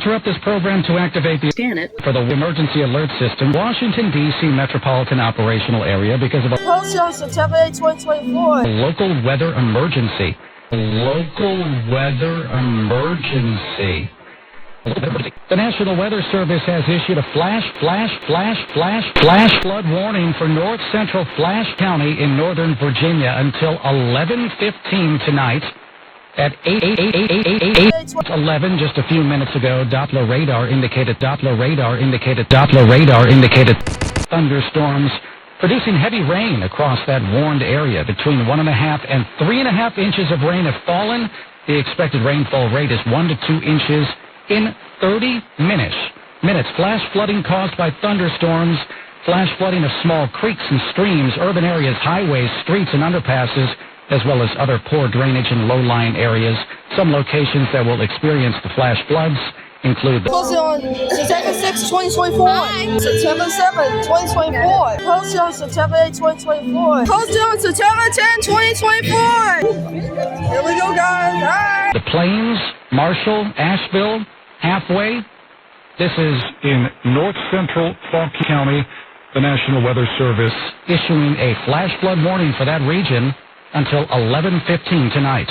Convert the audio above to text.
interrupt this program to activate the Scan it for the emergency alert system, Washington, D.C. metropolitan operational area because of a Posted on September 8, 2024. local weather emergency. Local weather emergency. The National Weather Service has issued a flash flood warning for north central Flash County in northern Virginia until 11:15 tonight. At 8:11, just a few minutes ago, Doppler radar indicated thunderstorms producing heavy rain across that warned area. Between 1.5 and 3.5 inches of rain have fallen. The expected rainfall rate is 1 to 2 inches in 30 minutes. Flash flooding caused by thunderstorms, flash flooding of small creeks and streams, urban areas, highways, streets, and underpasses, as well as other poor drainage in low-lying areas. Some locations that will experience the flash floods include Posted on September 6, 2024. September 7, 2024. Posted on September 8, 2024. Posted on September 10, 2024. Here we go, guys. Hi. the Plains, Marshall, Asheville, Halfway. This is in north central Fauquier County. The National Weather Service issuing a flash flood warning for that region until 11:15 tonight.